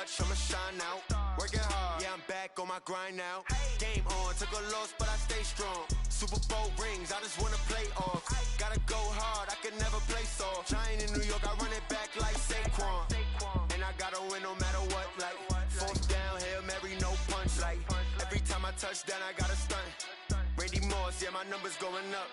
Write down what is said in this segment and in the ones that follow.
clutch, I'ma shine out. Working hard, yeah, I'm back on my grind now. Game on, took a loss, but I stay strong. Super Bowl rings, I just wanna play off. Gotta go hard, I can never play soft. Giant in New York, I run it back like Saquon. And I gotta win no matter what, like fourth down, Hail Mary, no punch. Like every time I touch down, I gotta stunt. Randy Moss, yeah, my numbers going up.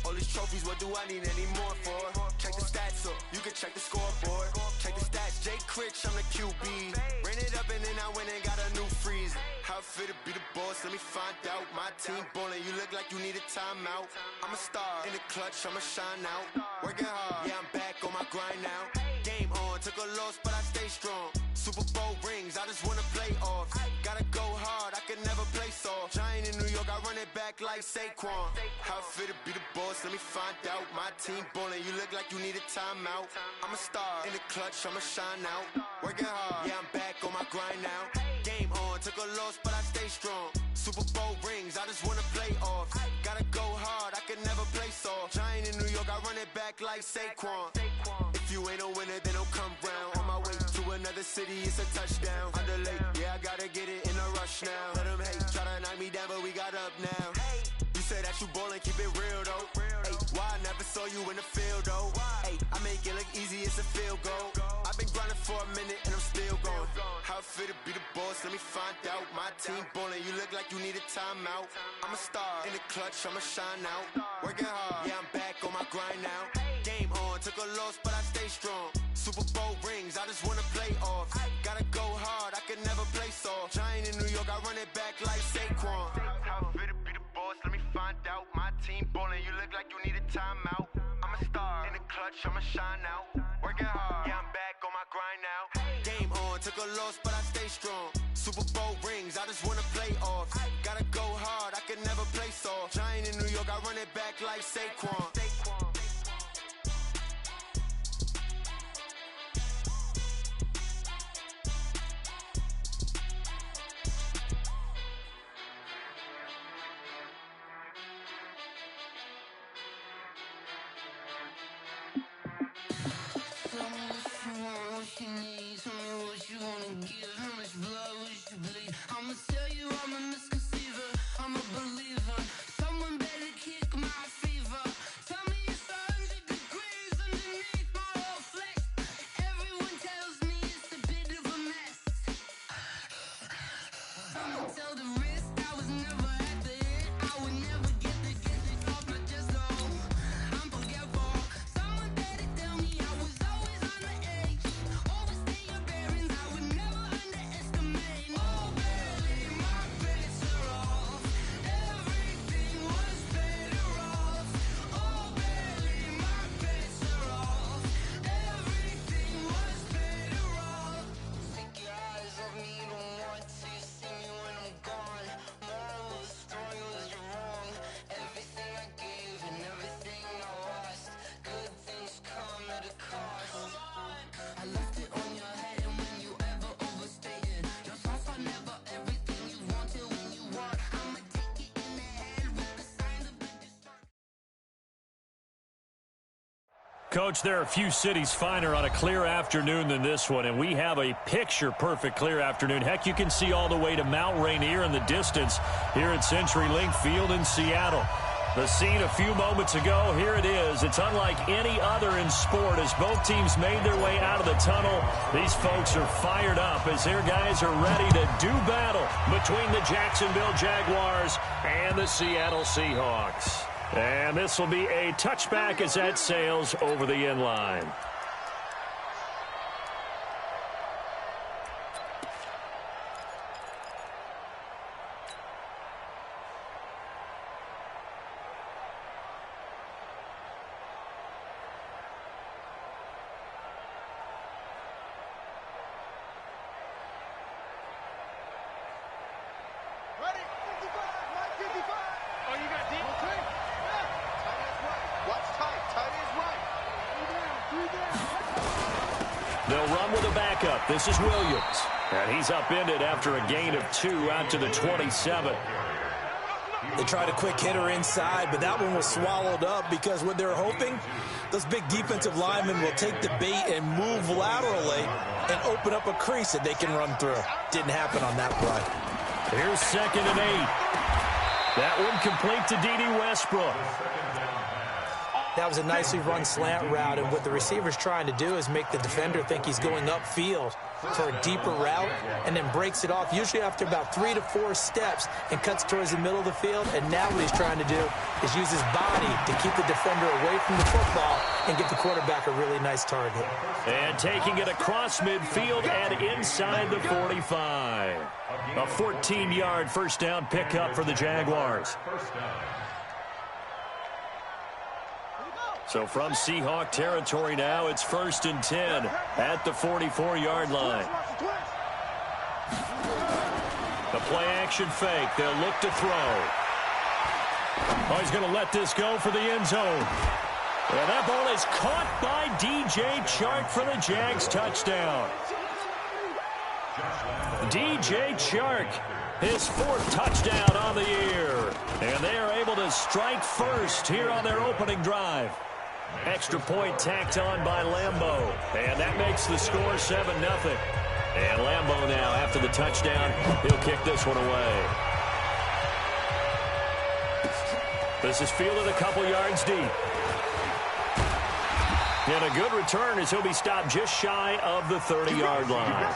All these trophies, what do I need any more for? Check the stats up, you can check the scoreboard. Check the stats, Jake Critch, I'm the QB. Ran it up and then I went and got a new freeze. How it feel to be the boss, let me find out. My team ballin', you look like you need a timeout. I'm a star, in the clutch, I'ma shine out. Working hard, yeah, I'm back on my grind now. Game on, took a loss, but I stay strong. Super Bowl rings, I just wanna play off. Gotta go hard, I can never play soft. Giant in New York, I run it back like Saquon. How it feel to be the boss, let me find out. My team ballin', you look like you need a timeout. I'm a star, in the clutch, I'ma shine out. Working hard, yeah, I'm back on my grind now. Game on, took a loss, but I stay strong. Super Bowl rings, I just wanna play off. Gotta go hard, I can never play soft. Giant in New York, I run it back like Saquon. If you ain't a winner, then don't come round. On my way to another city, it's a touchdown. Underlay, yeah, I gotta get it in a rush now. Let them hate, try to knock me down, but we got up now. You say that you ballin', keep it real though. Hey, why I never saw you in the field though? Hey, I make it look easy, it's a field goal. I've been grinding for a minute and I'm still going. How it feel to be the boss, let me find out. My team ballin', you look like you need a timeout. I'm a star, in the clutch, I'ma shine out. Working hard, yeah, I'm back on my grind now. Game on, took a loss, but I stay strong. Super Bowl rings, I just wanna play off. Gotta go hard, I can never play soft. Giant in New York, I run it back like Saquon. How it feel to be the boss, let me find out. My team ballin', you look like you need a timeout. I'm a star, in the clutch, I'ma shine out. Working hard, yeah, I'm back on my grind now. Game on, took a loss, but I stay strong. Super Bowl rings, I just wanna play off. Gotta go hard, I can never play soft. Giant in New York, I run it back like Saquon. Coach, there are a few cities finer on a clear afternoon than this one, and we have a picture-perfect clear afternoon. Heck, you can see all the way to Mount Rainier in the distance here at CenturyLink Field in Seattle. The scene a few moments ago, here it is. It's unlike any other in sport as both teams made their way out of the tunnel. These folks are fired up as their guys are ready to do battle between the Jacksonville Jaguars and the Seattle Seahawks. And this will be a touchback as that sails over the end line. They'll run with a backup. This is Williams. And he's upended after a gain of 2 out to the 27. They tried a quick hitter inside, but that one was swallowed up because what they're hoping, those big defensive linemen will take the bait and move laterally and open up a crease that they can run through. Didn't happen on that play. Here's 2nd and 8. That one complete to D.D. Westbrook. That was a nicely run slant route, and what the receiver's trying to do is make the defender think he's going upfield for a deeper route and then breaks it off, usually after about 3 to 4 steps, and cuts towards the middle of the field. And now what he's trying to do is use his body to keep the defender away from the football and give the quarterback a really nice target. And taking it across midfield and inside the 45. A 14-yard first down pickup for the Jaguars. So from Seahawk territory now, it's 1st and 10 at the 44-yard line. The play-action fake. They'll look to throw. Oh, he's going to let this go for the end zone. And that ball is caught by DJ Chark for the Jags touchdown. DJ Chark, his 4th touchdown on the year. And they are able to strike first here on their opening drive. Extra point tacked on by Lambeau. And that makes the score 7-0. And Lambeau now, after the touchdown, he'll kick this one away. This is fielded a couple yards deep. And a good return as he'll be stopped just shy of the 30-yard line.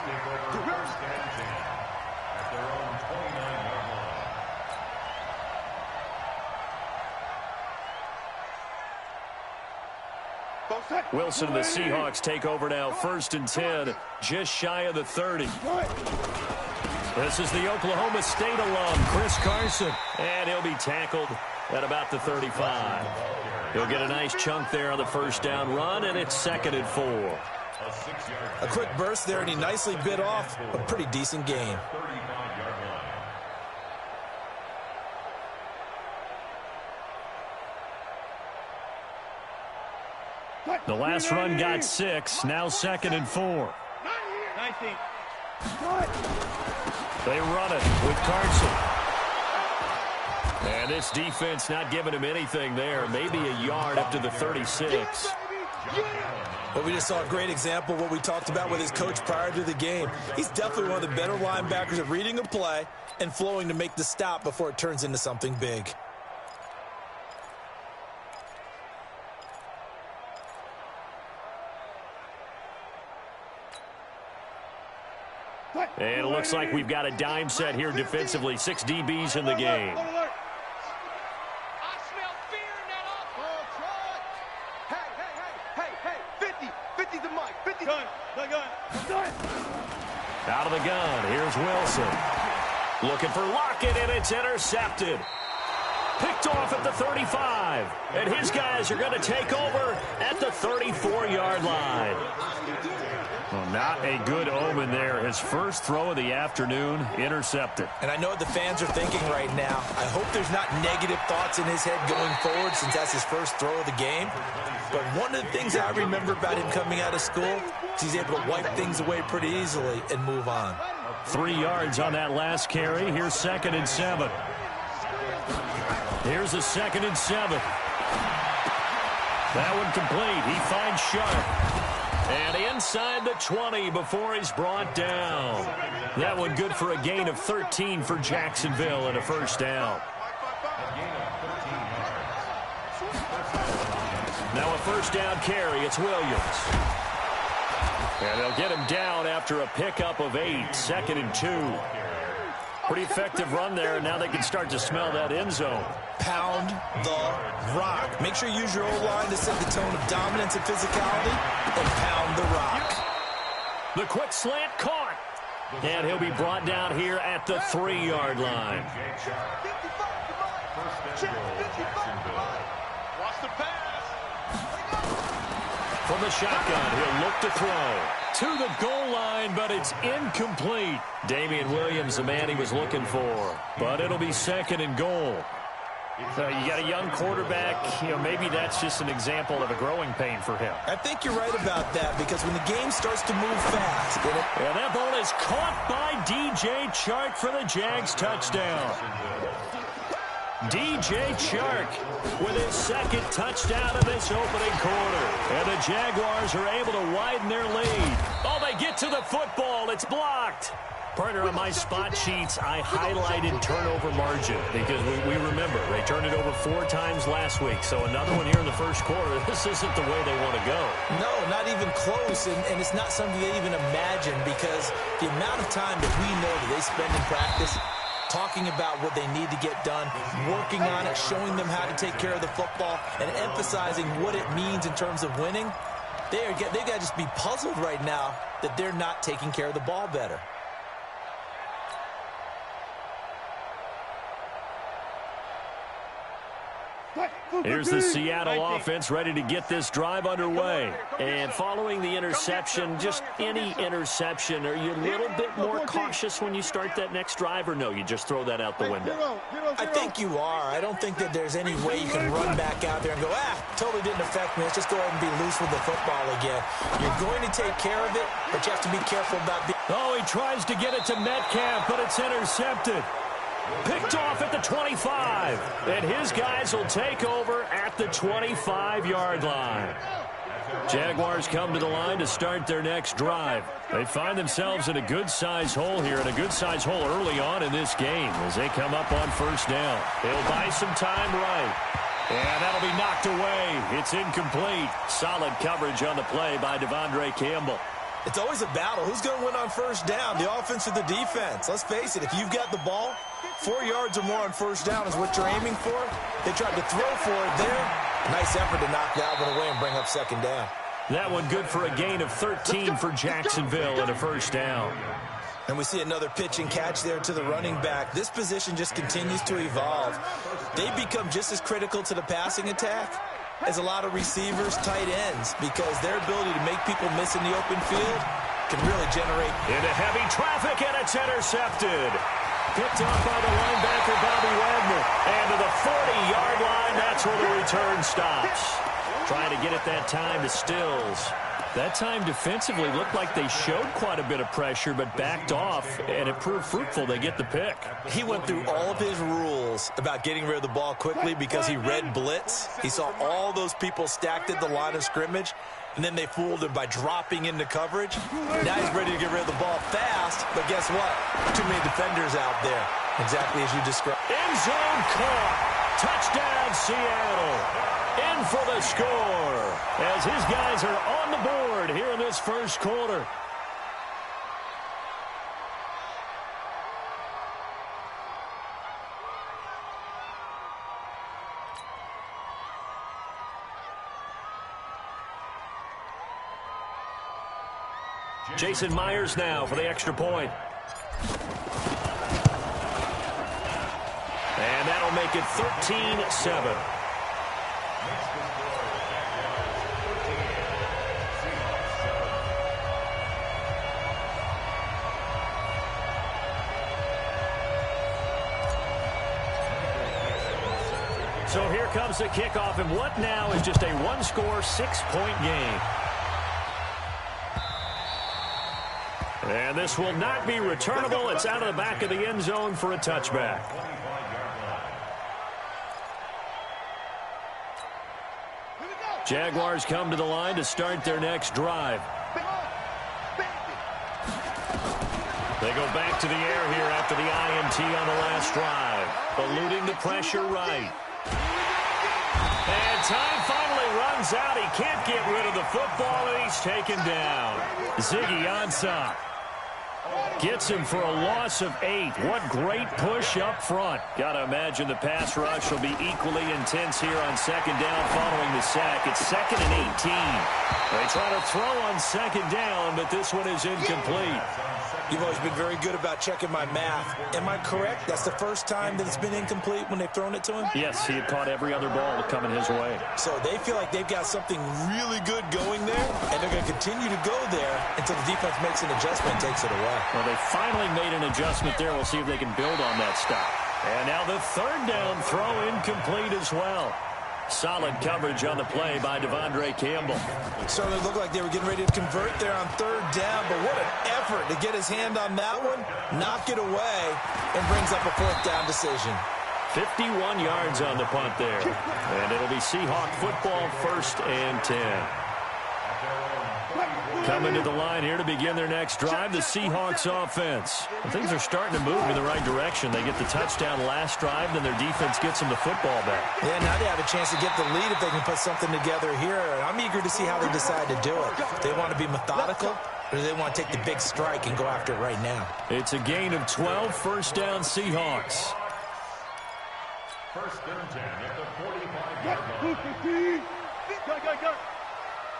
Wilson and the Seahawks take over now, 1st and 10, just shy of the 30. This is the Oklahoma State alum, Chris Carson, and he'll be tackled at about the 35. He'll get a nice chunk there on the first down run, and it's 2nd and 4. A quick burst there, and he nicely bit off a pretty decent gain. The last run got 6, now 2nd and 4. They run it with Carson. And this defense not giving him anything there. Maybe a yard up to the 36. Well, we just saw a great example of what we talked about with his coach prior to the game. He's definitely one of the better linebackers at reading a play and flowing to make the stop before it turns into something big. And it looks like we've got a dime set here defensively. 6 DBs in the game. Out of the gun, here's Wilson. Looking for Lockett, and it's intercepted. Picked off at the 35. And his guys are going to take over at the 34-yard line. Well, not a good omen there. His first throw of the afternoon, intercepted. And I know what the fans are thinking right now. I hope there's not negative thoughts in his head going forward since that's his first throw of the game. But one of the things I remember about him coming out of school is he's able to wipe things away pretty easily and move on. 3 yards on that last carry. Here's 2nd and 7. Here's a 2nd and 7. That one complete. He finds Sharp. And inside the 20 before he's brought down. That one good for a gain of 13 for Jacksonville and a first down. Now a first down carry. It's Williams. And they'll get him down after a pickup of 8. 2nd and 2. Pretty effective run there, and now they can start to smell that end zone. Pound the rock. Make sure you use your O-line to set the tone of dominance and physicality, and pound the rock. The quick slant caught. And he'll be brought down here at the 3-yard line. From the shotgun, he'll look to throw. To the goal line, but it's incomplete. Damian Williams, the man he was looking for. But it'll be 2nd and goal. You got a young quarterback, maybe that's just an example of a growing pain for him. I think you're right about that because when the game starts to move fast. And that ball is caught by DJ Chark for the Jags touchdown. DJ Chark with his second touchdown of this opening quarter. And the Jaguars are able to widen their lead. Oh, they get to the football. It's blocked. Partner, on my spot sheets, I highlighted turnover margin because we remember they turned it over 4 times last week. So another one here in the first quarter. This isn't the way they want to go. No, not even close, and it's not something they even imagine because the amount of time that we know that they spend in practice talking about what they need to get done, working on it, showing them how to take care of the football, and emphasizing what it means in terms of winning, they've got to just be puzzled right now that they're not taking care of the ball better. Here's the Seattle offense ready to get this drive underway. And following the interception, just any interception, are you a little bit more cautious when you start that next drive, or no, you just throw that out the window? I think you are. I don't think that there's any way you can run back out there and go, totally didn't affect me. Let's just go ahead and be loose with the football again. You're going to take care of it, but you have to be careful about being... Oh, he tries to get it to Metcalf, but it's intercepted. Picked off at the 25. And his guys will take over at the 25-yard line. Jaguars come to the line to start their next drive. They find themselves in a good-sized hole here, and a good-sized hole early on in this game as they come up on first down. They'll buy some time right. And that'll be knocked away. It's incomplete. Solid coverage on the play by Devondre Campbell. It's always a battle. Who's going to win on first down, the offense or the defense? Let's face it, if you've got the ball, 4 yards or more on first down is what you're aiming for. They tried to throw for it there. Nice effort to knock that one away and bring up second down. That one good for a gain of 13 for Jacksonville and a first down. And we see another pitch and catch there to the running back. This position just continues to evolve. They become just as critical to the passing attack as a lot of receivers, tight ends, because their ability to make people miss in the open field can really generate... Into heavy traffic, and it's intercepted. Picked off by the linebacker, Bobby Wagner. And to the 40-yard line, that's where the return stops. Trying to get it that time to Stills. That time defensively looked like they showed quite a bit of pressure but backed off, and it proved fruitful. They get the pick. He went through all of his rules about getting rid of the ball quickly because he read blitz. He saw all those people stacked at the line of scrimmage, and then they fooled him by dropping into coverage. Now he's ready to get rid of the ball fast, but guess what? Too many defenders out there, exactly as you described. End zone caught. Touchdown, Seattle. In for the score as his guys are on the board here in this first quarter. Jason Myers now for the extra point. And that'll make it 13-7. So here comes the kickoff, and what now is just a one-score, 6-point game. And this will not be returnable. It's out of the back of the end zone for a touchback. Jaguars come to the line to start their next drive. They go back to the air here after the INT on the last drive. Eluding the pressure right. And time finally runs out. He can't get rid of the football, and he's taken down. Ziggy Ansah gets him for a loss of 8. What great push up front. Got to imagine the pass rush will be equally intense here on second down following the sack. It's 2nd and 18. They try to throw on second down, but this one is incomplete. You've always been very good about checking my math. Am I correct? That's the first time that it's been incomplete when they've thrown it to him? Yes, he had caught every other ball coming his way. So they feel like they've got something really good going there, and they're going to continue to go there until the defense makes an adjustment and takes it away. Well, they finally made an adjustment there. We'll see if they can build on that stop. And now the third down throw incomplete as well. Solid coverage on the play by Devondre Campbell. Certainly looked like they were getting ready to convert there on third down, but what an effort to get his hand on that one, knock it away, and brings up a fourth down decision. 51 yards on the punt there. And it'll be Seahawk football, 1st and 10. Coming to the line here to begin their next drive, the Seahawks offense. And things are starting to move in the right direction. They get the touchdown last drive, then their defense gets them the football back. Yeah, now they have a chance to get the lead if they can put something together here. I'm eager to see how they decide to do it. They want to be methodical, or do they want to take the big strike and go after it right now? It's a gain of 12, 1st down Seahawks. 1st and 10 at the 45-yard line. Go.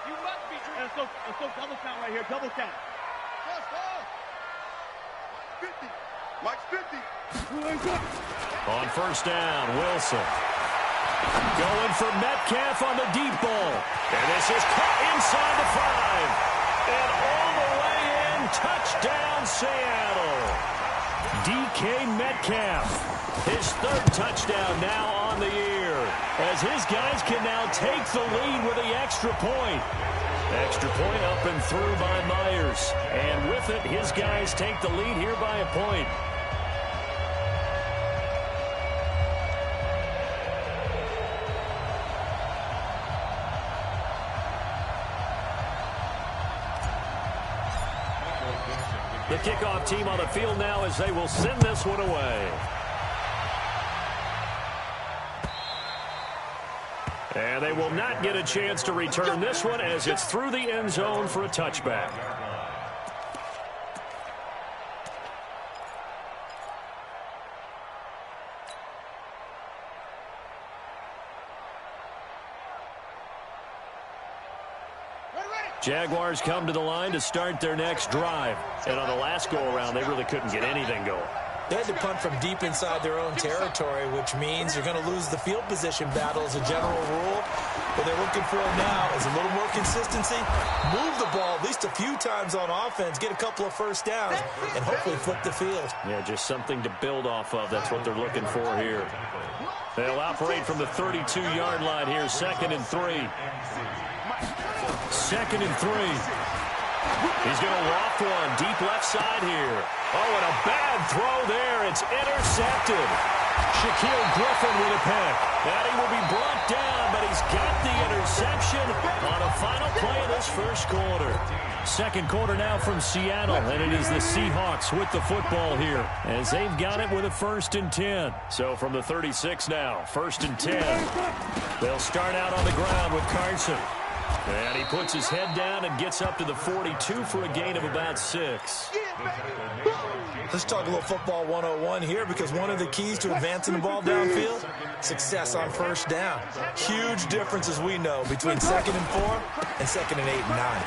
You must be let's go double count right here, double count. 50. Mike's 50. On 1st down, Wilson. Going for Metcalf on the deep ball. And this is caught inside the 5. And all the way in, touchdown Seattle. DK Metcalf. His 3rd touchdown now on the year, as his guys can now take the lead with the extra point. Extra point up and through by Myers. And with it, his guys take the lead here by a point. The kickoff team on the field now as they will send this one away. And they will not get a chance to return this one as it's through the end zone for a touchback. Jaguars come to the line to start their next drive. And on the last go-around, they really couldn't get anything going. They had to punt from deep inside their own territory, which means you're going to lose the field position battle as a general rule. What they're looking for now is a little more consistency, move the ball at least a few times on offense, get a couple of 1st downs, and hopefully flip the field. Yeah, just something to build off of. That's what they're looking for here. They'll operate from the 32-yard line here, 2nd and 3. 2nd and 3. He's going to loft one deep left side here. Oh, and a bad throw there. It's intercepted. Shaquille Griffin with a pick. And he will be brought down, but he's got the interception on a final play of this 1st quarter. 2nd quarter now from Seattle, and it is the Seahawks with the football here as they've got it with a 1st and 10. So from the 36 now, 1st and 10. They'll start out on the ground with Carson. And he puts his head down and gets up to the 42 for a gain of about 6. Let's talk a little football 101 here, because one of the keys to advancing the ball downfield, success on 1st down. Huge difference, as we know, between 2nd and 4 and 2nd and 8 and 9.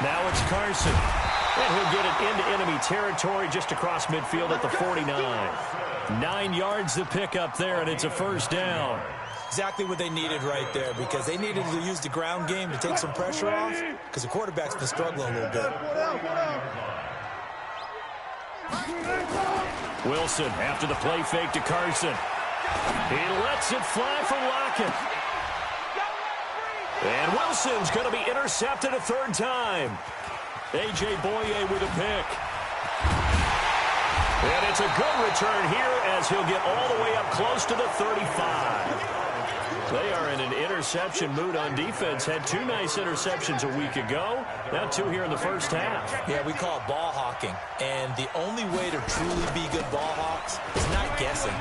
Now it's Carson. And he'll get it into enemy territory just across midfield at the 49. 9 yards the pickup there, and it's a 1st down. Exactly what they needed right there, because they needed to use the ground game to take some pressure off, because the quarterback's been struggling a little bit. Wilson after the play fake to Carson. He lets it fly for Lockett. And Wilson's going to be intercepted a 3rd time. A.J. Boye with a pick. And it's a good return here as he'll get all the way up close to the 35. They are in an interception mood on defense. Had 2 nice interceptions a week ago. Now 2 here in the 1st half. Yeah, we call it ball hawking. And the only way to truly be good ball hawks is not guessing.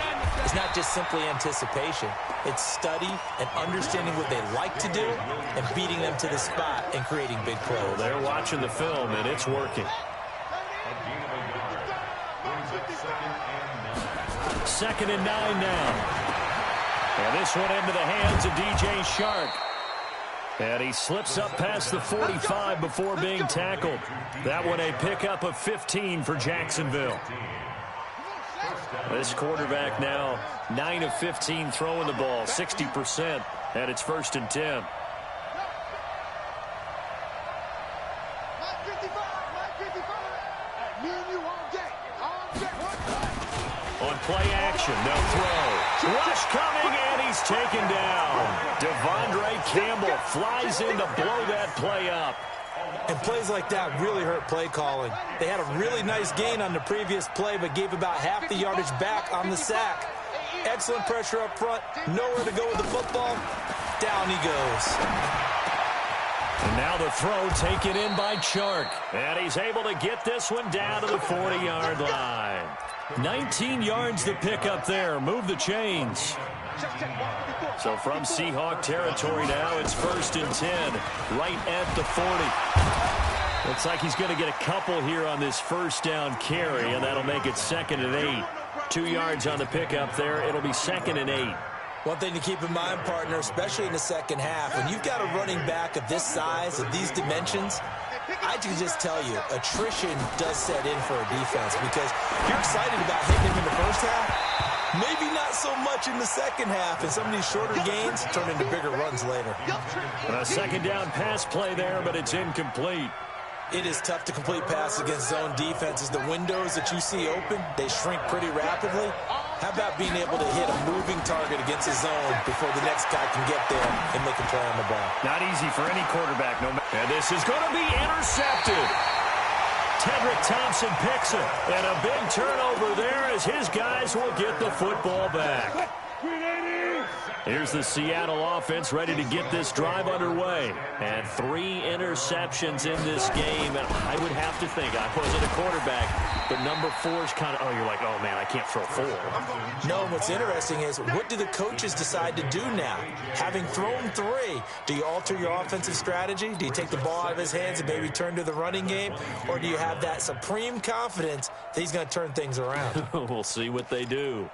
It's not just simply anticipation. It's study and understanding what they like to do and beating them to the spot and creating big plays. Well, they're watching the film, and it's working. 2nd and 9 now. And this one into the hands of DJ Shark. And he slips up past the 45 before being tackled. That one a pickup of 15 for Jacksonville. This quarterback now 9 of 15 throwing the ball, 60%. And it's 1st and 10. On play action, they'll throw. Rush coming, and he's taken down. Devondre Campbell flies in to blow that play up. And plays like that really hurt play calling. They had a really nice gain on the previous play, but gave about half the yardage back on the sack. Excellent pressure up front. Nowhere to go with the football. Down he goes. And now the throw taken in by Chark. And he's able to get this one down to the 40-yard line. 19 yards to pick up there. Move the chains. So from Seahawk territory now, it's 1st and 10, right at the 40. Looks like he's going to get a couple here on this first down carry, and that'll make it 2nd and 8. 2 yards on the pickup there. It'll be 2nd and 8. One thing to keep in mind, partner, especially in the second half, when you've got a running back of this size, of these dimensions, I can just tell you, attrition does set in for a defense because you're excited about hitting him in the first half. Maybe not so much in the second half, and some of these shorter gains turn into bigger runs later. A 2nd down pass play there, but it's incomplete. It is tough to complete passes against zone defenses. The windows that you see open, they shrink pretty rapidly. How about being able to hit a moving target against a zone before the next guy can get there and make a play on the ball? Not easy for any quarterback. And this is going to be intercepted. Tedrick Thompson picks it. And a big turnover there as his guys will get the football back. Here's the Seattle offense ready to get this drive underway. And 3 interceptions in this game. And I would have to think, I wasn't a quarterback, but number 4 is kind of, you're like, oh, man, I can't throw 4. No, what's interesting is, what do the coaches decide to do now? Having thrown 3, do you alter your offensive strategy? Do you take the ball out of his hands and maybe turn to the running game? Or do you have that supreme confidence that he's going to turn things around? We'll see what they do.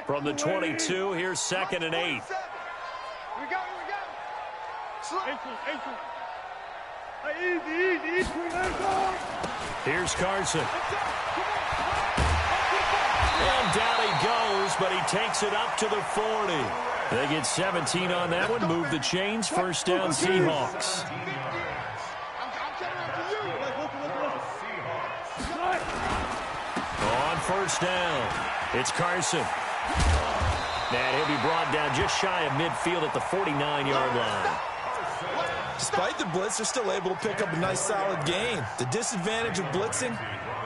From the 22, here's 2nd and 8. Here we go. Easy. Here's Carson. And down he goes, but he takes it up to the 40. They get 17 on that one. Move the chains. 1st down, Seahawks. On 1st down, it's Carson. And he'll be brought down just shy of midfield at the 49-yard line. Despite the blitz, they're still able to pick up a nice, solid gain. The disadvantage of blitzing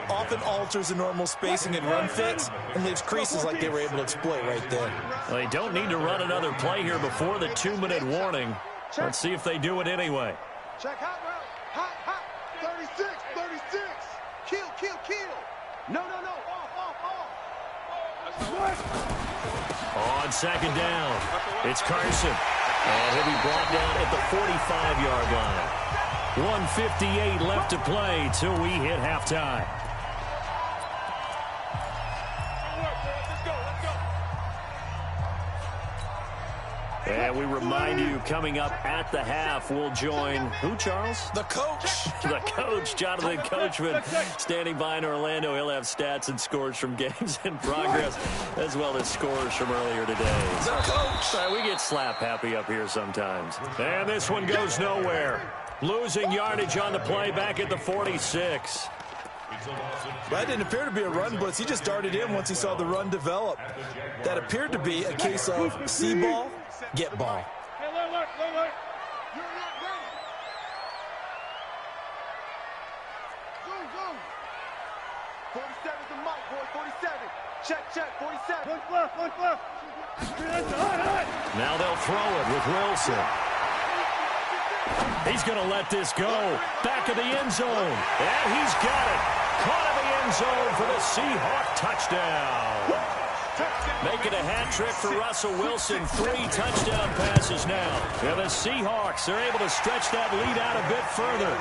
often alters the normal spacing and run fits and leaves creases like they were able to exploit right there. Well, they don't need to run another play here before the 2-minute warning. Let's see if they do it anyway. Check hot route. Hot. 36. Kill. No. On 2nd down, it's Carson. And he'll be brought down at the 45-yard line. 1:58 left to play till we hit halftime. And we remind you, coming up at the half, we'll join who, Charles? The coach. The coach, Jonathan Coachman, standing by in Orlando. He'll have stats and scores from games in progress, as well as scores from earlier today. The coach. Sorry, we get slap happy up here sometimes. And this one goes nowhere. Losing yardage on the play back at the 46. That didn't appear to be a run blitz. He just darted in once he saw the run develop. That appeared to be a case of see ball, get ball. Hey, look. You're not ready. Zoom. 47's the mic, boy. 47. Check. 47. Look left. Now they'll throw it with Wilson. He's going to let this go. Back of the end zone. And he's got it. Caught in the end zone for the Seahawk touchdown. Making a hat trick for Russell Wilson. 3 touchdown passes now. And the Seahawks are able to stretch that lead out a bit further.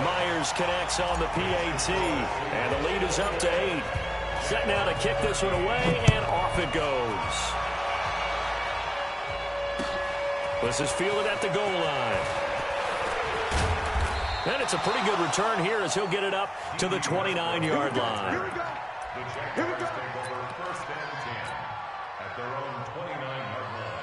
Myers connects on the PAT. And the lead is up to 8. Set now to kick this one away, and off it goes. This is fielded at the goal line. And it's a pretty good return here as he'll get it up to the 29-yard line. Here we go. First and 10 at their own 29-yard line.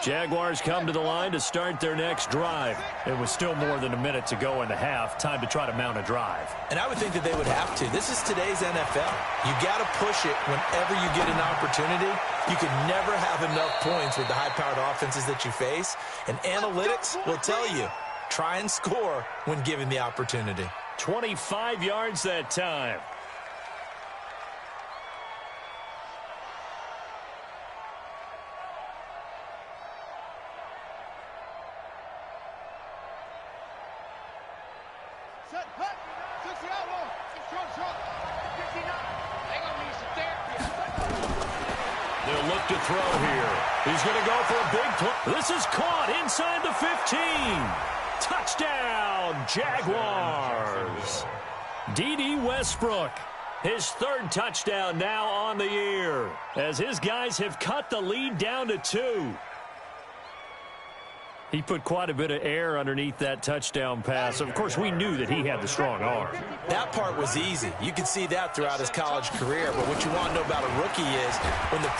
Jaguars come to the line to start their next drive. It was still more than a minute to go in the half. Time to try to mount a drive. And I would think that they would have to. This is today's NFL. You got to push it whenever you get an opportunity. You can never have enough points with the high-powered offenses that you face. And analytics will tell you, try and score when given the opportunity. 25 yards that time. They'll look to throw here. He's going to go for a big play. This is caught inside the 15. Touchdown, Jaguars. D.D. Westbrook, his third touchdown now on the year, as his guys have cut the lead down to 2. He put quite a bit of air underneath that touchdown pass. Of course, we knew that he had the strong arm. That part was easy. You could see that throughout his college career. But what you want to know about a rookie is when the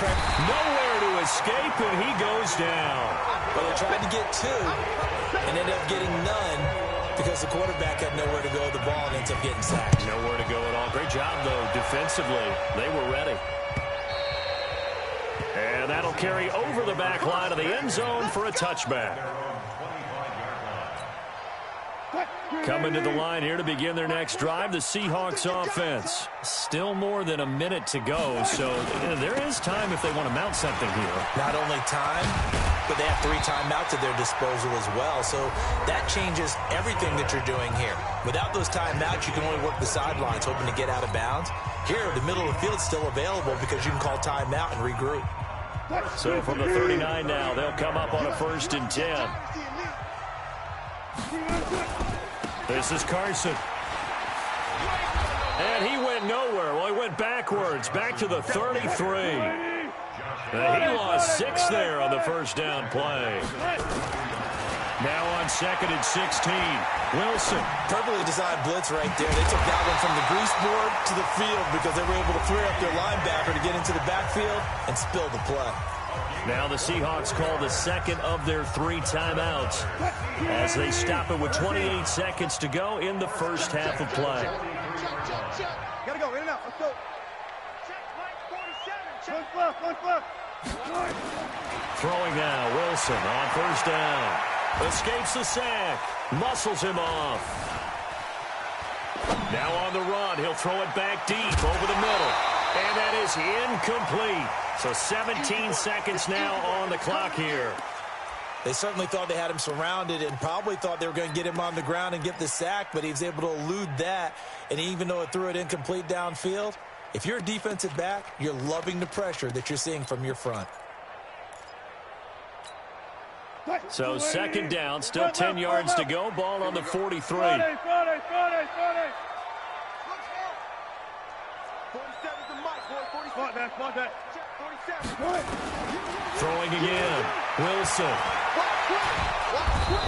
nowhere to escape, and he goes down. Well, they tried to get 2 and ended up getting none because the quarterback had nowhere to go with the ball and ends up getting sacked. Nowhere to go at all. Great job, though, defensively. They were ready. And that'll carry over the back line of the end zone for a touchback. Coming to the line here to begin their next drive, the Seahawks offense. Still more than a minute to go, so there is time if they want to mount something here. Not only time, but they have 3 timeouts at their disposal as well, so that changes everything that you're doing here. Without those timeouts, you can only work the sidelines, hoping to get out of bounds. Here, the middle of the field is still available because you can call timeout and regroup. So from the 39 now, they'll come up on a 1st and 10. This is Carson. And he went nowhere. Well, he went backwards, back to the 33. He lost 6 there on the first down play. Now on 2nd and 16, Wilson. Perfectly designed blitz right there. They took that one from the grease board to the field because they were able to free up their linebacker to get into the backfield and spill the play. Now the Seahawks call the second of their 3 timeouts as they stop it with 28 seconds to go in the first half of play. Gotta go, in and out, let's go. Throwing now, Wilson on 1st down. Escapes the sack. Muscles him off. Now on the run. He'll throw it back deep over the middle. And that is incomplete. So 17 seconds now on the clock here. They certainly thought they had him surrounded and probably thought they were going to get him on the ground and get the sack, but he was able to elude that. And even though it threw it incomplete downfield, if you're a defensive back, you're loving the pressure that you're seeing from your front. So 2nd down, still 10 yards to go. Ball on the 43. Throwing again. Wilson.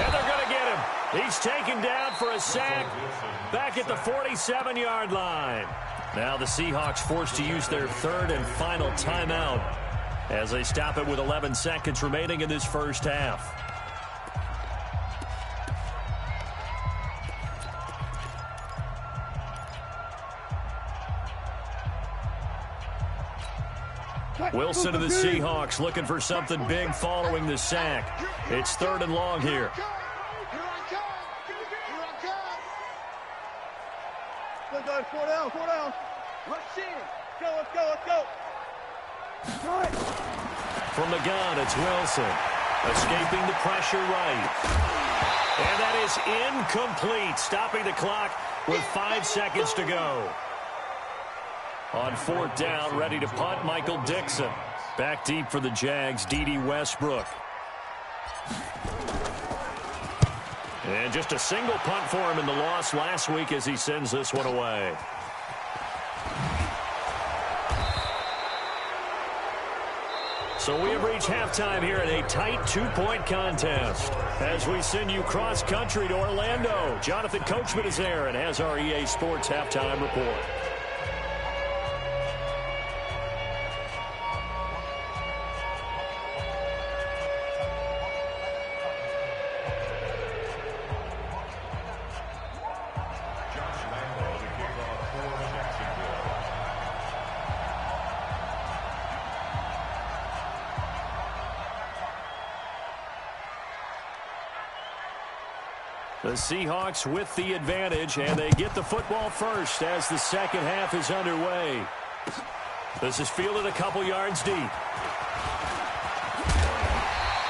And they're going to get him. He's taken down for a sack back at the 47-yard line. Now the Seahawks forced to use their 3rd and final timeout as they stop it with 11 seconds remaining in this first half. Wilson of the Seahawks looking for something big following the sack. It's 3rd and long here. Let's go, 4 down. Rush in. Let's go. From the gun, it's Wilson. Escaping the pressure right. And that is incomplete. Stopping the clock with 5 seconds to go. On 4th down, ready to punt, Michael Dixon. Back deep for the Jags, D.D. Westbrook. And just a single punt for him in the loss last week as he sends this one away. So we have reached halftime here in a tight 2-point contest. As we send you cross-country to Orlando, Jonathan Coachman is there and has our EA Sports halftime report. The Seahawks with the advantage, and they get the football first as the second half is underway. This is fielded a couple yards deep.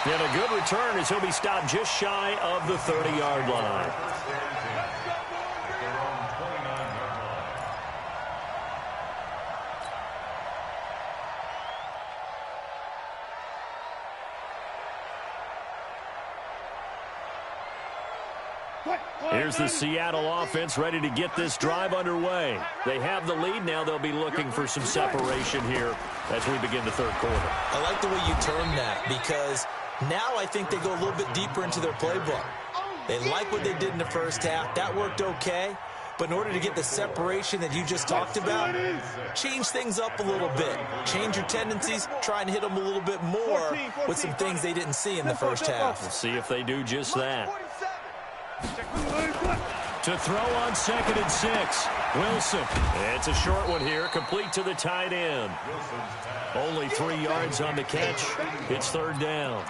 And a good return as he'll be stopped just shy of the 30-yard line. Here's the Seattle offense ready to get this drive underway. They have the lead now. They'll be looking for some separation here as we begin the third quarter. I like the way you term that because now I think they go a little bit deeper into their playbook. They like what they did in the first half. That worked okay. But in order to get the separation that you just talked about, change things up a little bit. Change your tendencies. Try and hit them a little bit more with some things they didn't see in the first half. We'll see if they do just that. To throw on 2nd and 6. Wilson. It's a short one here, complete to the tight end. Only 3 yards on the catch. It's 3rd down.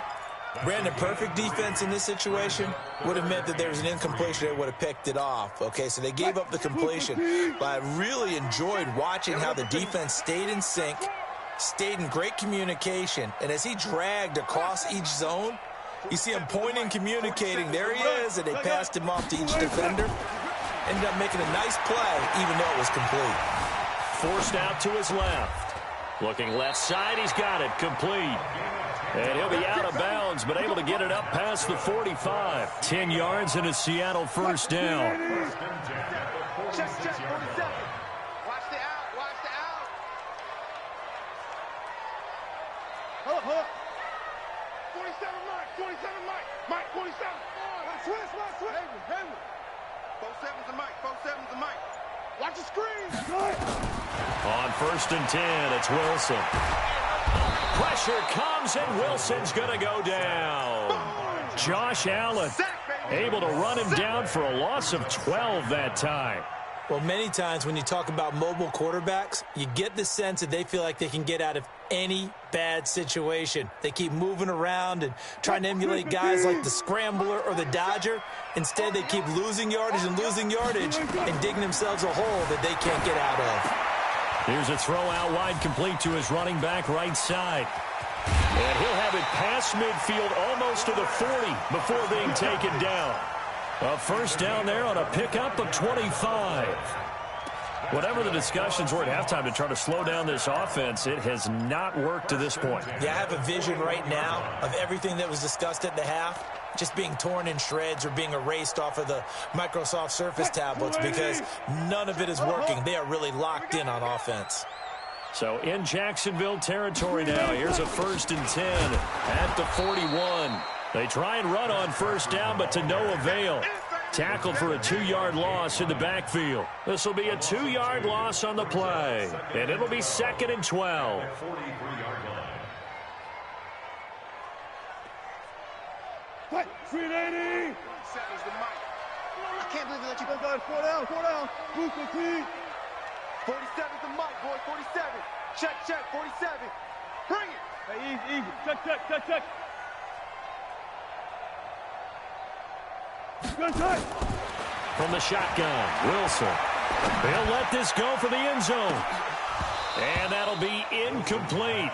Brandon, perfect defense in this situation would have meant that there was an incompletion. They would have picked it off. Okay, so they gave up the completion. But I really enjoyed watching how the defense stayed in sync, stayed in great communication. And as he dragged across each zone, you see him pointing, communicating. There he is, and they passed him off to each defender. Ended up making a nice play, even though it was complete. Forced out to his left. Looking left side, he's got it, complete. And he'll be out of bounds, but able to get it up past the 45. 10 yards and a Seattle 1st down. Check, 47. Watch the out. Hold up. 47 Mike, 47. Switch. Hammer. 47's the Mike. Watch the screen. On 1st and 10, it's Wilson. Pressure comes, and Wilson's going to go down. Josh Allen able to run him down for a loss of 12 that time. Well, many times when you talk about mobile quarterbacks, you get the sense that they feel like they can get out of any bad situation. They keep moving around and trying to emulate guys like the Scrambler or the Dodger. Instead, they keep losing yardage and digging themselves a hole that they can't get out of. Here's a throw out wide, complete to his running back right side. And he'll have it past midfield almost to the 40 before being taken down. A 1st down there on a pickup of 25. Whatever the discussions were at halftime to try to slow down this offense, it has not worked to this point. Yeah, I have a vision right now of everything that was discussed at the half just being torn in shreds or being erased off of the Microsoft Surface tablets because none of it is working. They are really locked in on offense. So in Jacksonville territory now, here's a 1st and 10 at the 41. They try and run on 1st down, but to no avail. Tackled for a 2-yard loss in the backfield. This will be a 2-yard loss on the play, and it'll be 2nd and 12. Fight, 380. 47's the Mike. I can't believe they let you go. 4 down. Move complete. 47's the Mike, boy. 47. Check, 47. Bring it. Hey, easy. Check. From the shotgun, Wilson. They'll let this go for the end zone. And that'll be incomplete.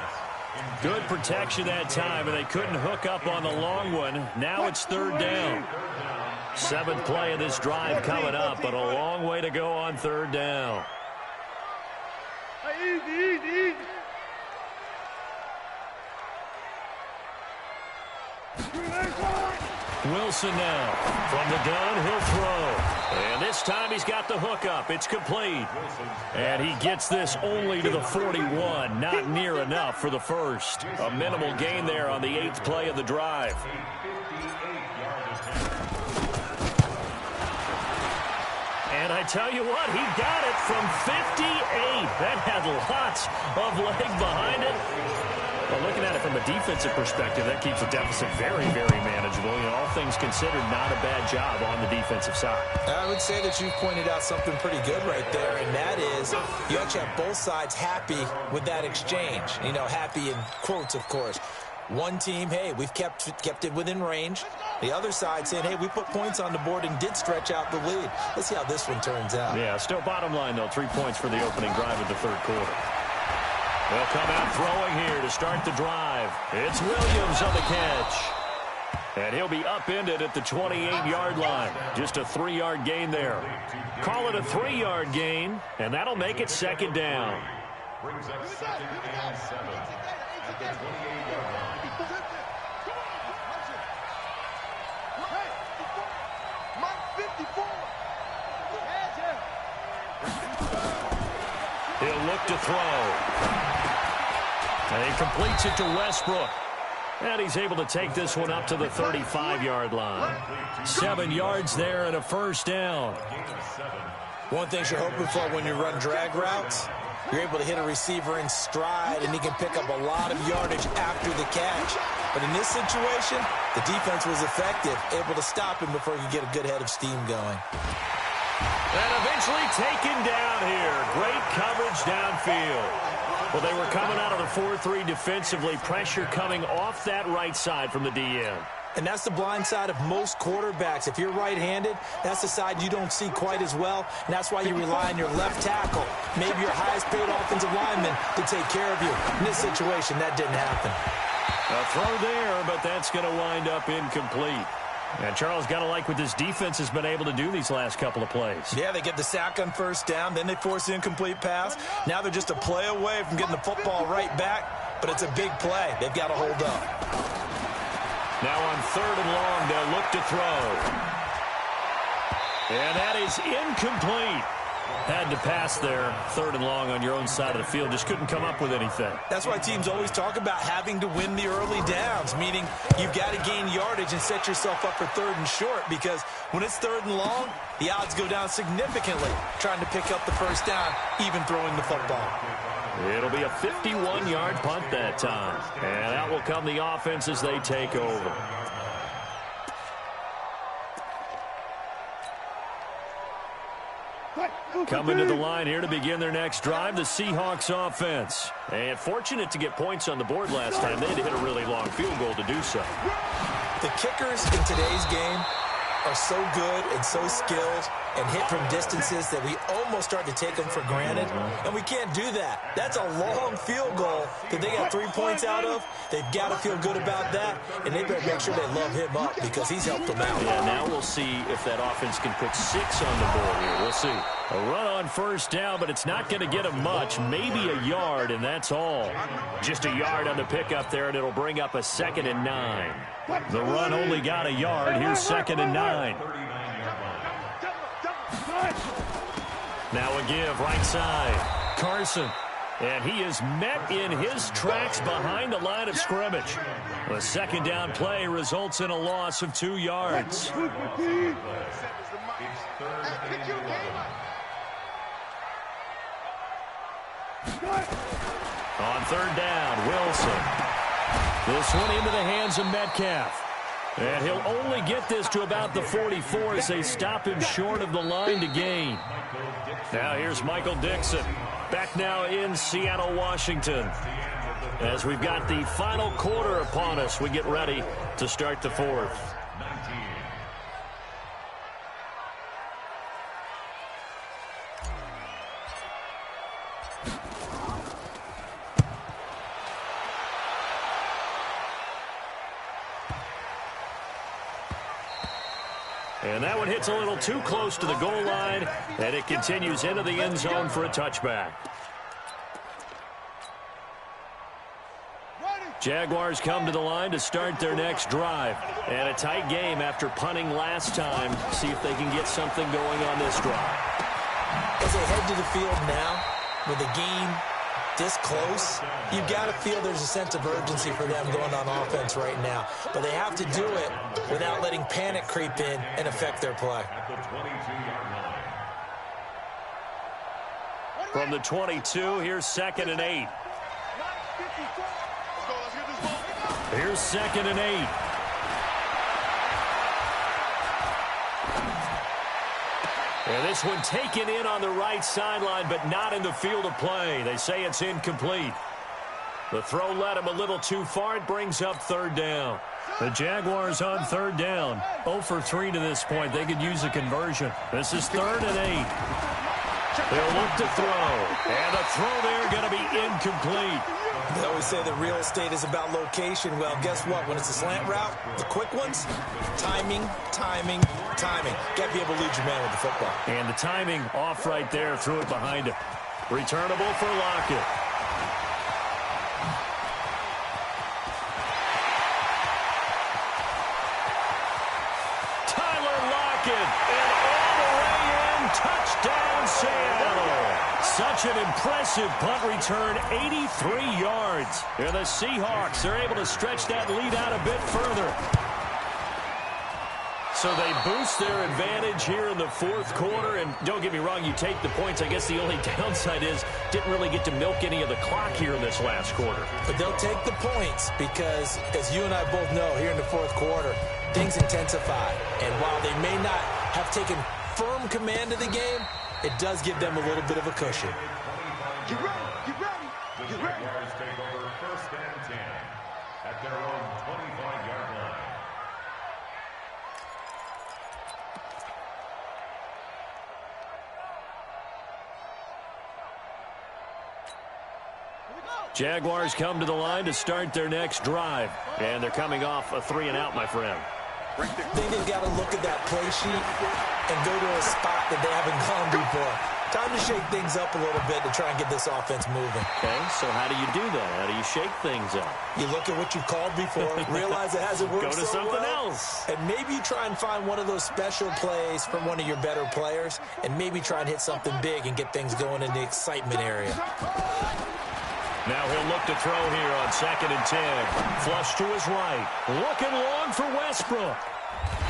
Good protection that time, and they couldn't hook up on the long one. Now it's 3rd down. 7th play of this drive coming up, but a long way to go on 3rd down. Easy. Wilson now from the gun, he'll throw. And this time he's got the hook up. It's complete. And he gets this only to the 41. Not near enough for the 1st. A minimal gain there on the 8th play of the drive. And I tell you what, he got it from 58. That had lots of leg behind it. Well, looking at it from a defensive perspective, that keeps the deficit very, very manageable. You know, all things considered, not a bad job on the defensive side. I would say that you've pointed out something pretty good right there, and that is you actually have both sides happy with that exchange. You know, happy in quotes, of course. One team, hey, we've kept it within range. The other side saying, hey, we put points on the board and did stretch out the lead. Let's see how this one turns out. Yeah, still bottom line, though, 3 points for the opening drive of the 3rd quarter. They'll come out throwing here to start the drive. It's Williams on the catch. And he'll be upended at the 28-yard line. Just a 3-yard gain there. Call it a 3-yard gain, and that'll make it 2nd down. Brings up 2nd and 7 at the 28-yard line. Mike look to throw. And he completes it to Westbrook. And he's able to take this one up to the 35-yard line. 7 yards there and a first down. One thing you're hoping for when you run drag routes, you're able to hit a receiver in stride, and he can pick up a lot of yardage after the catch. But in this situation, the defense was effective, able to stop him before he could get a good head of steam going. And eventually taken down here. Great coverage downfield. Well, they were coming out of the 4-3 defensively. Pressure coming off that right side from the DN. And that's the blind side of most quarterbacks. If you're right-handed, that's the side you don't see quite as well. And that's why you rely on your left tackle, maybe your highest-paid offensive lineman, to take care of you. In this situation, that didn't happen. A throw there, but that's going to wind up incomplete. And Charles, got to like what this defense has been able to do these last couple of plays. Yeah, they get the sack on first down, then they force the incomplete pass. Now they're just a play away from getting the football right back, but it's a big play. They've got to hold up. Now on 3rd and long, they'll look to throw. And that is incomplete. Had to pass there, 3rd and long on your own side of the field. Just couldn't come up with anything. That's why teams always talk about having to win the early downs, meaning you've got to gain yardage and set yourself up for 3rd and short, because when it's 3rd and long, the odds go down significantly trying to pick up the first down, even throwing the football. It'll be a 51-yard punt that time. And out will come the offense as they take over. Coming to the line here to begin their next drive, the Seahawks offense. And fortunate to get points on the board last time. They had to hit a really long field goal to do so. The kickers in today's game are so good and so skilled and hit from distances that we almost start to take them for granted. And we can't do that. That's a long field goal that they got 3 points out of. They've got to feel good about that, and they better make sure they love him up because he's helped them out. Yeah, now we'll see if that offense can put 6 on the board here. We'll see. A run on first down, but it's not going to get him much. Maybe a yard, and that's all. Just a yard on the pickup there, and it'll bring up a 2nd and 9. The run only got a yard. Here's 2nd and 9. Now a give, right side. Carson. And he is met in his tracks behind the line of scrimmage. The 2nd down play results in a loss of 2 yards. On 3rd down, Wilson. This one into the hands of Metcalf. And he'll only get this to about the 44 as they stop him short of the line to gain. Now here's Michael Dixon. Back now in Seattle, Washington. As we've got the final quarter upon us, we get ready to start the 4th. And that one hits a little too close to the goal line, and it continues into the end zone for a touchback. Jaguars come to the line to start their next drive. And a tight game after punting last time. See if they can get something going on this drive. As they head to the field now, with the game this close, you've got to feel there's a sense of urgency for them going on offense right now. But they have to do it without letting panic creep in and affect their play. From the 22, here's 2nd and 8. Here's 2nd and 8. And this one taken in on the right sideline, but not in the field of play. They say it's incomplete. The throw led him a little too far. It brings up 3rd down. The Jaguars on 3rd down. 0 for 3 to this point. They could use a conversion. This is 3rd and 8. They'll look to throw. And the throw there going to be incomplete. They always say that real estate is about location. Well, guess what? When it's a slant route, the quick ones, timing, timing, timing. Got to be able to lead your man with the football. And the timing off right there. Threw it behind him. Returnable for Lockett. Tyler Lockett. And all the way in. Touchdown, Seattle. Such an impressive punt return, 83 yards. And the Seahawks are able to stretch that lead out a bit further. So they boost their advantage here in the fourth quarter. And don't get me wrong, you take the points. I guess the only downside is didn't really get to milk any of the clock here in this last quarter. But they'll take the points because, as you and I both know, here in the fourth quarter, things intensify. And while they may not have taken firm command of the game, it does give them a little bit of a cushion. Get ready, get ready, get ready. Jaguars take over first and 10 at their own 25-yard line. Jaguars come to the line to start their next drive. And they're coming off a 3-and-out, my friend. I think they've got to look at that play sheet and go to a spot that they haven't gone before. Time to shake things up a little bit to try and get this offense moving. Okay, so how do you do that? How do you shake things up? You look at what you've called before, realize it hasn't worked Go to so something well, else. and maybe you try and find one of those special plays from one of your better players, and maybe try and hit something big and get things going in the excitement area. Now he'll look to throw here on 2nd and 10. Flush to his right. Looking long for Westbrook.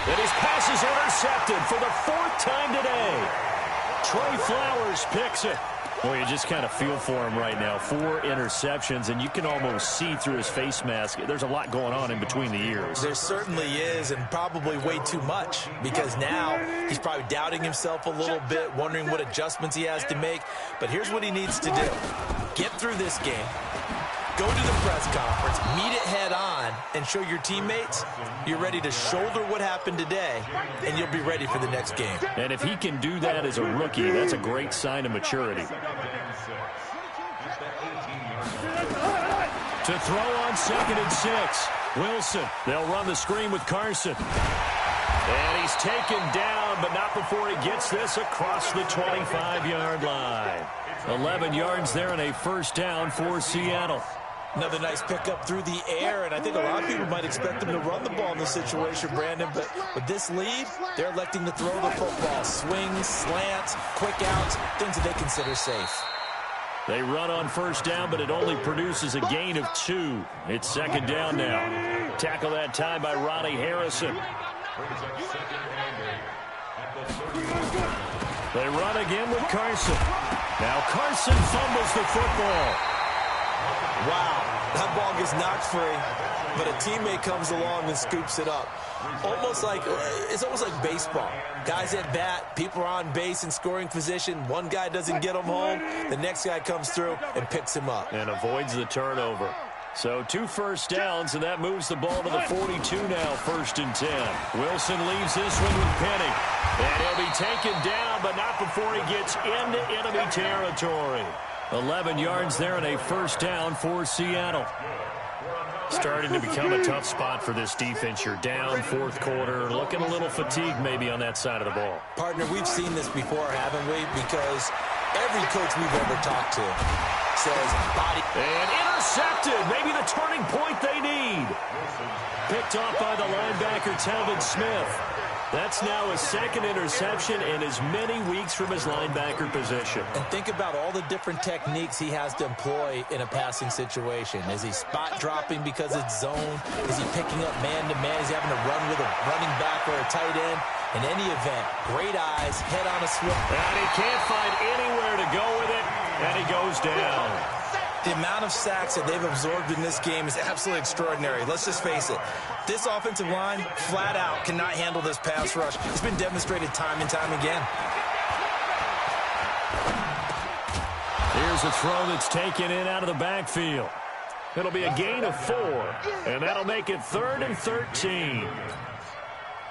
And his pass is intercepted for the 4th time today. Trey Flowers picks it. Boy, you just kind of feel for him right now. 4 interceptions, and you can almost see through his face mask. There's a lot going on in between the ears. There certainly is, and probably way too much, because now he's probably doubting himself a little bit, wondering what adjustments he has to make. But here's what he needs to do. Get through this game, go to the press conference, meet it head on, and show your teammates you're ready to shoulder what happened today, and you'll be ready for the next game. And if he can do that as a rookie, that's a great sign of maturity. To throw on 2nd and 6. Wilson, they'll run the screen with Carson. And he's taken down, but not before he gets this across the 25-yard line. 11 yards there and a first down for Seattle. Another nice pickup through the air, and I think a lot of people might expect them to run the ball in this situation, Brandon, but with this lead, they're electing to throw the football. Swings, slants, quick outs, things that they consider safe. They run on first down, but it only produces a gain of 2. It's 2nd down now. Tackle that time by Ronnie Harrison. They run again with Carson. Now Carson fumbles the football. Wow, that ball gets knocked free, but a teammate comes along and scoops it up. It's almost like baseball. Guys at bat, people are on base in scoring position. One guy doesn't get him home. The next guy comes through and picks him up. And avoids the turnover. So 2 first downs, and that moves the ball to the 42 now, 1st and 10. Wilson leaves this one with Penny. And he'll be taken down, but not before he gets into enemy territory. 11 yards there and a first down for Seattle. Starting to become a tough spot for this defense. You're down 4th quarter, looking a little fatigued maybe on that side of the ball. Partner, we've seen this before, haven't we? Because every coach we've ever talked to says body. And intercepted. Maybe the turning point they need. Picked off by the linebacker, Telvin Smith. That's now his 2nd interception in as many weeks from his linebacker position. And think about all the different techniques he has to employ in a passing situation. Is he spot dropping because it's zone? Is he picking up man-to-man? Is he having to run with a running back or a tight end? In any event, great eyes, head on a swivel. And he can't find anywhere to go with it, and he goes down. The amount of sacks that they've absorbed in this game is absolutely extraordinary. Let's just face it. This offensive line, flat out, cannot handle this pass rush. It's been demonstrated time and time again. Here's a throw that's taken in out of the backfield. It'll be a gain of 4, and that'll make it 3rd and 13.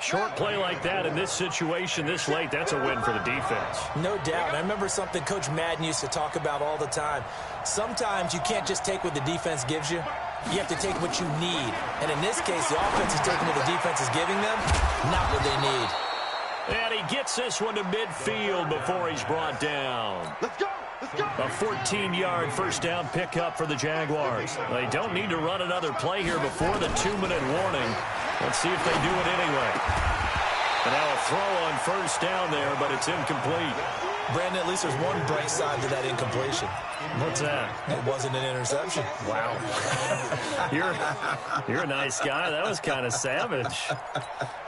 Short play like that in this situation this late, that's a win for the defense. No doubt. I remember something Coach Madden used to talk about all the time. Sometimes you can't just take what the defense gives you. You have to take what you need. And in this case, the offense is taking what the defense is giving them, not what they need. And he gets this one to midfield before he's brought down. Let's go! Let's go! A 14-yard first down pickup for the Jaguars. They don't need to run another play here before the 2-minute warning. Let's see if they do it anyway. And now a throw on first down there, but it's incomplete. Brandon, at least there's one bright side to that incompletion. What's that? It wasn't an interception. Wow. You're a nice guy. That was kind of savage.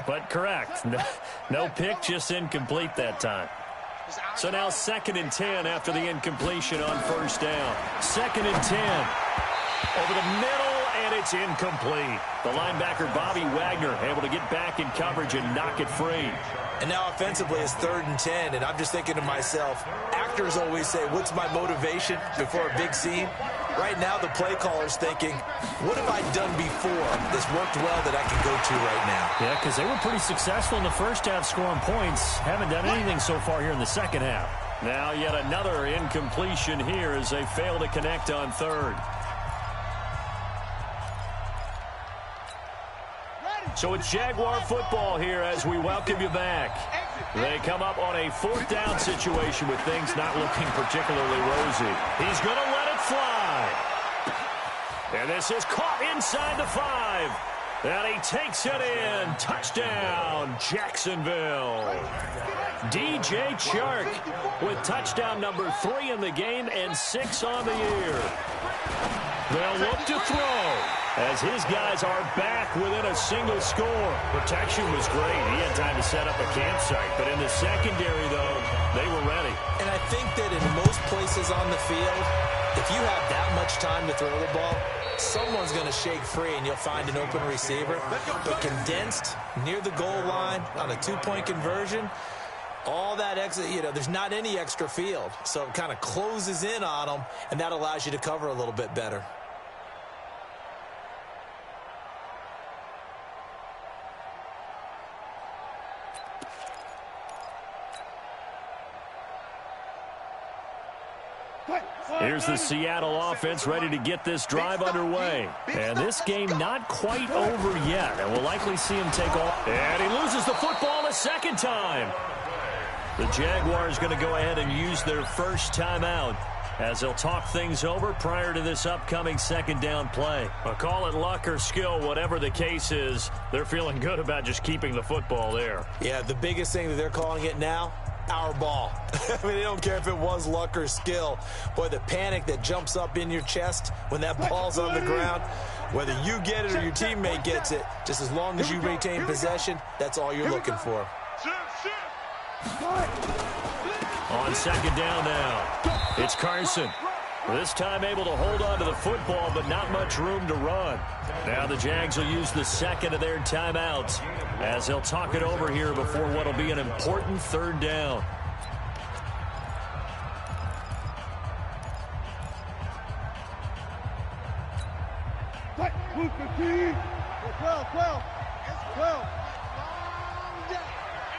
But correct. No pick, just incomplete that time. So now 2nd and 10 after the incompletion on first down. 2nd and 10. Over the middle, and it's incomplete. The linebacker, Bobby Wagner, able to get back in coverage and knock it free. And now offensively it's 3rd and 10, and I'm just thinking to myself, actors always say, what's my motivation before a big scene? Right now the play caller's thinking, what have I done before that's worked well that I can go to right now? Yeah, because they were pretty successful in the first half scoring points. Haven't done anything so far here in the second half. Now yet another incompletion here as they fail to connect on 3rd. So it's Jaguar football here as we welcome you back. They come up on a 4th down situation with things not looking particularly rosy. He's going to let it fly. And this is caught inside the 5. And he takes it in. Touchdown, Jacksonville. DJ Chark with touchdown number 3 in the game and 6 on the year. They'll look to throw as his guys are back within a single score. Protection was great. He had time to set up a campsite. But in the secondary, though, they were ready. And I think that in most places on the field, if you have that much time to throw the ball, someone's going to shake free and you'll find an open receiver. But condensed near the goal line on a 2-point conversion, all that extra, there's not any extra field. So it kind of closes in on them, and that allows you to cover a little bit better. Here's the Seattle offense ready to get this drive underway. And this game not quite over yet. And we'll likely see him take off. And he loses the football a second time. The Jaguars going to go ahead and use their first timeout as they'll talk things over prior to this upcoming 2nd down play. Call it luck or skill, whatever the case is, they're feeling good about just keeping the football there. Yeah, the biggest thing that they're calling it now, our ball. I mean, they don't care if it was luck or skill. Boy, the panic that jumps up in your chest when that ball's on the ground, whether you get it or your teammate gets it, just as long as you retain possession, that's all you're looking for. On 2nd down now, it's Carson. This time able to hold on to the football, but not much room to run. Now the Jags will use the 2nd of their timeouts as they'll talk it over here before what will be an important 3rd down.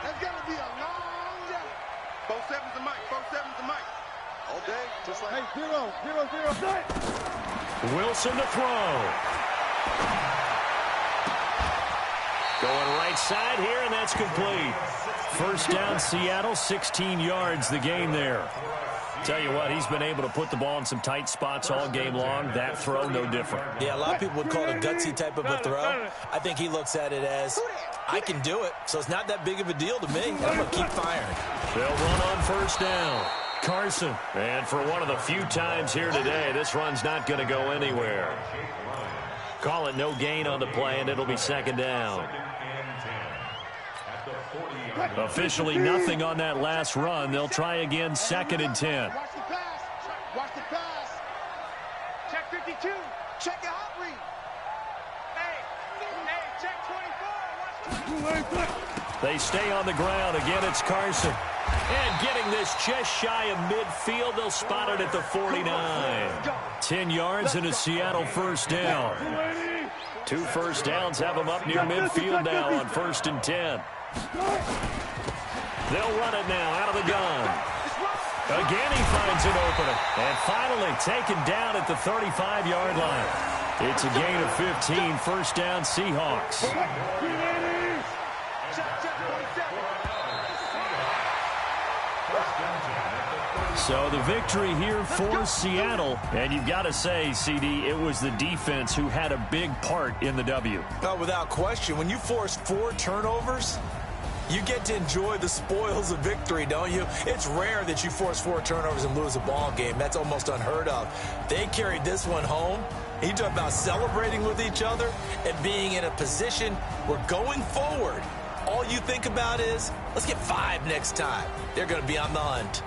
That's going to be a long day. 4-7's the mic. 4-7's the mic. All day, just like... Hey, 0-0-0. Wilson to throw. Going right side here, and that's complete. First down, Seattle, 16 yards the gain there. Tell you what, he's been able to put the ball in some tight spots all game long. That throw, no different. Yeah, a lot of people would call it a gutsy type of a throw. I think he looks at it as, I can do it, so it's not that big of a deal to me. I'm going to keep firing. They'll run on first down. Carson. And for one of the few times here today, this run's not going to go anywhere. Call it no gain on the play, and it'll be 2nd down. Officially nothing on that last run. They'll try again, 2nd and 10. Watch the pass. Watch the pass. Check 52. Check your hot read. Hey, check 24. Watch 24. They stay on the ground. Again, it's Carson. And getting this just shy of midfield, they'll spot it at the 49. 10 yards and a Seattle first down. 2 first downs have them up near midfield now on 1st and 10. They'll run it now out of the gun. Again, he finds an opening. And finally taken down at the 35-yard line. It's a gain of 15, first down Seahawks. So the victory here for Seattle. And you've got to say, CD, it was the defense who had a big part in the W. Without question, when you force 4 turnovers, You get to enjoy the spoils of victory, don't you? It's rare that you force 4 turnovers and lose a ball game. That's almost unheard of. They carried this one home. You talk about celebrating with each other and being in a position where going forward, all you think about is, let's get 5 next time. They're going to be on the hunt.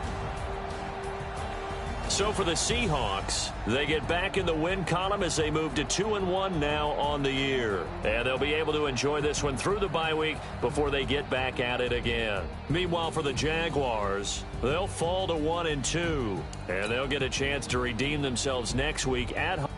So for the Seahawks, they get back in the win column as they move to 2-1 now on the year. And they'll be able to enjoy this one through the bye week before they get back at it again. Meanwhile, for the Jaguars, they'll fall to 1-2. And they'll get a chance to redeem themselves next week at home.